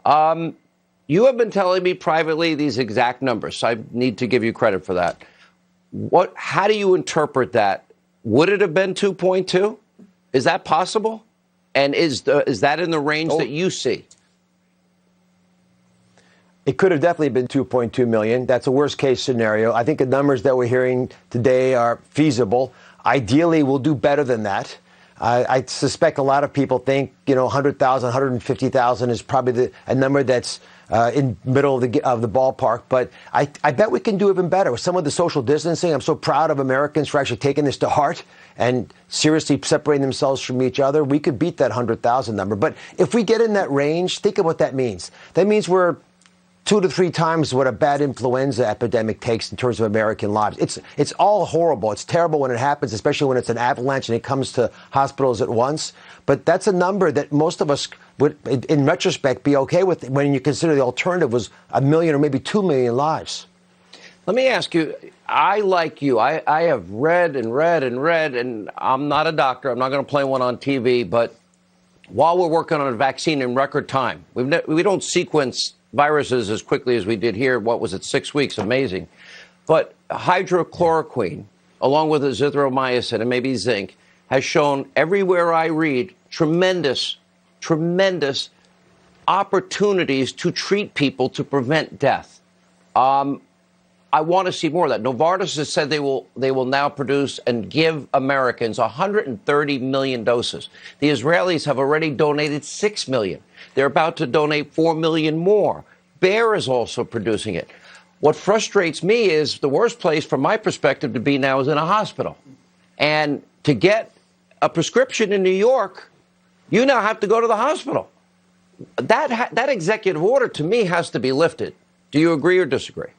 You have been telling me privately these exact numbers, so I need to give you credit for that. How do you interpret that? Would it have been 2.2? Is that possible? And is that in the range that you see? It could have definitely been 2.2 million. That's a worst case scenario. I think the numbers that we're hearing today are feasible. Ideally, we'll do better than that. I suspect a lot of people think, 100,000, 150,000 is probably a number that's in middle of the ballpark. But I bet we can do even better. With some of the social distancing, I'm so proud of Americans for actually taking this to heart and seriously separating themselves from each other. We could beat that 100,000 number. But if we get in that range, think of what that means. That means we're 2 to 3 times what a bad influenza epidemic takes in terms of American lives. It's all horrible. It's terrible when it happens, especially when it's an avalanche and it comes to hospitals at once. But that's a number that most of us would, in retrospect, be okay with when you consider the alternative was 1 million or maybe 2 million lives. Let me ask you, I, like you, I have read and read and read, and I'm not a doctor. I'm not going to play one on TV. But while we're working on a vaccine in record time, we don't sequence viruses as quickly as we did here. What was it, 6 weeks? Amazing. But hydrochloroquine, along with azithromycin and maybe zinc, has shown everywhere I read tremendous opportunities to treat people to prevent death. I want to see more of that. Novartis has said they will now produce and give Americans 130 million doses. The Israelis have already donated 6 million. They're about to donate 4 million more. Bayer is also producing it. What frustrates me is the worst place from my perspective to be now is in a hospital. And to get a prescription in New York, you now have to go to the hospital. That executive order to me has to be lifted. Do you agree or disagree?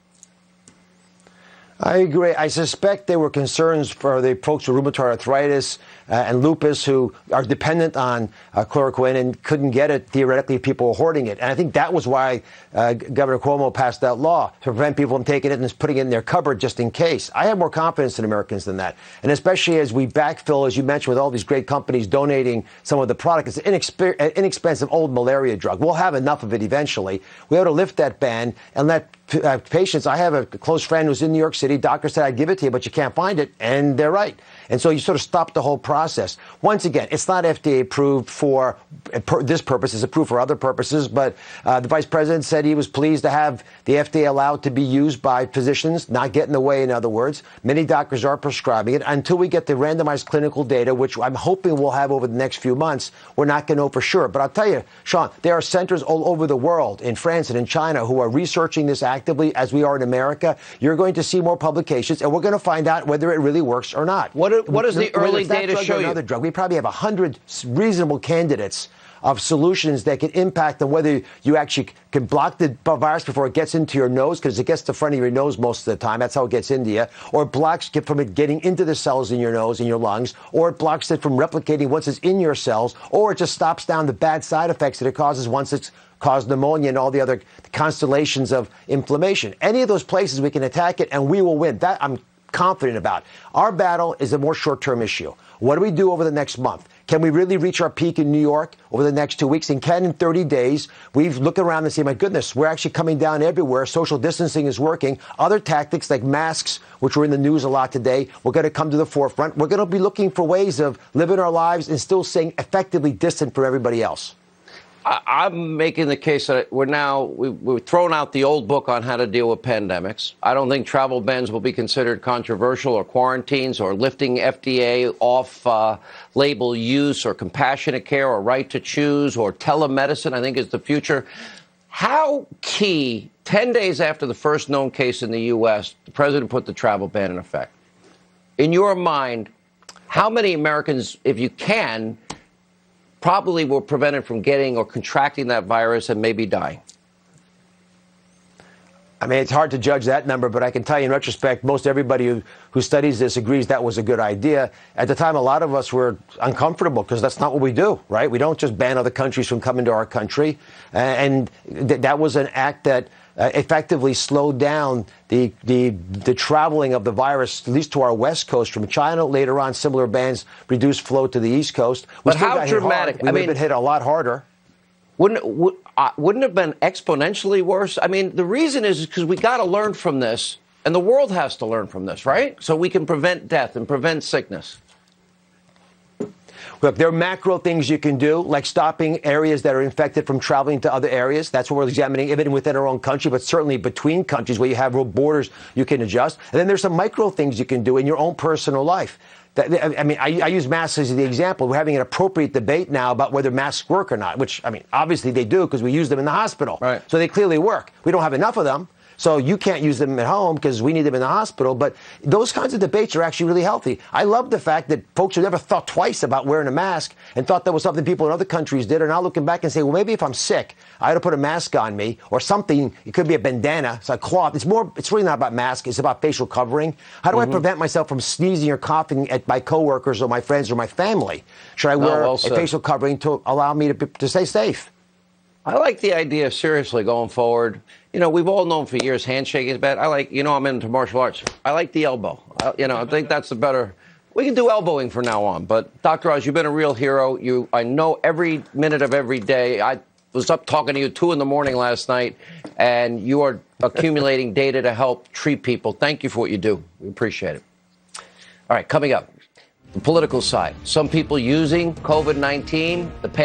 I agree. I suspect there were concerns for the folks with rheumatoid arthritis and lupus who are dependent on chloroquine and couldn't get it. Theoretically, people were hoarding it. And I think that was why Governor Cuomo passed that law to prevent people from taking it and just putting it in their cupboard just in case. I have more confidence in Americans than that. And especially as we backfill, as you mentioned, with all these great companies donating some of the product. It's an inexpensive old malaria drug. We'll have enough of it eventually. We ought to lift that ban and let patients. I have a close friend who's in New York City. Doctor said, I'd give it to you, but you can't find it. And they're right. And so you sort of stop the whole process. Once again, it's not FDA approved for this purpose. It's approved for other purposes. But the vice president said he was pleased to have the FDA allowed to be used by physicians, not get in the way, in other words. Many doctors are prescribing it. Until we get the randomized clinical data, which I'm hoping we'll have over the next few months, we're not going to know for sure. But I'll tell you, Sean, there are centers all over the world, in France and in China, who are researching this actively as we are in America. You're going to see more publications, and we're going to find out whether it really works or not. What does the early data show you? Another drug. We probably have 100 reasonable candidates of solutions that can impact on whether you actually can block the virus before it gets into your nose, because it gets to the front of your nose most of the time. That's how it gets into you. Or it blocks it from it getting into the cells in your nose and your lungs. Or it blocks it from replicating once it's in your cells. Or it just stops down the bad side effects that it causes once it's caused pneumonia and all the other constellations of inflammation. Any of those places we can attack it and we will win. That I'm confident about. Our battle is a more short-term issue. What do we do over the next month? Can we really reach our peak in New York over the next 2 weeks? And can in 30 days, we've looked around and say, my goodness, we're actually coming down everywhere. Social distancing is working. Other tactics like masks, which were in the news a lot today, we're going to come to the forefront. We're going to be looking for ways of living our lives and still staying effectively distant from everybody else. I'm making the case that we've thrown out the old book on how to deal with pandemics. I don't think travel bans will be considered controversial, or quarantines, or lifting FDA off label use, or compassionate care, or right to choose, or telemedicine, I think is the future. How key, 10 days after the first known case in the U.S., the president put the travel ban in effect. In your mind, how many Americans, if you can, probably were prevented from getting or contracting that virus and maybe dying? I mean, it's hard to judge that number, but I can tell you in retrospect, most everybody who studies this agrees that was a good idea. At the time, a lot of us were uncomfortable because that's not what we do, right? We don't just ban other countries from coming to our country. And that was an act that effectively slowed down the traveling of the virus, at least to our west coast from China. Later on, similar bans reduced flow to the east coast. But how dramatic? We would have been hit a lot harder. wouldn't it have been exponentially worse? I mean, the reason is because we got to learn from this, and the world has to learn from this, right? So we can prevent death and prevent sickness. Look, there are macro things you can do, like stopping areas that are infected from traveling to other areas. That's what we're examining, even within our own country, but certainly between countries where you have road borders, you can adjust. And then there's some micro things you can do in your own personal life. I mean, I use masks as the example. We're having an appropriate debate now about whether masks work or not, which, I mean, obviously they do because we use them in the hospital. Right. So they clearly work. We don't have enough of them. So you can't use them at home because we need them in the hospital. But those kinds of debates are actually really healthy. I love the fact that folks who never thought twice about wearing a mask and thought that was something people in other countries did are now looking back and say, well, maybe if I'm sick, I ought to put a mask on me or something. It could be a bandana. It's a cloth. It's really not about mask. It's about facial covering. How do I prevent myself from sneezing or coughing at my coworkers or my friends or my family? Should I wear a facial covering to allow me to stay safe? I like the idea, seriously, going forward. You know, we've all known for years handshake is bad. I'm into martial arts. I like the elbow. I think that's the better. We can do elbowing from now on. But, Dr. Oz, you've been a real hero. I know every minute of every day. I was up talking to you 2 in the morning last night, and you are accumulating data to help treat people. Thank you for what you do. We appreciate it. All right, coming up, the political side. Some people using COVID-19, the pandemic.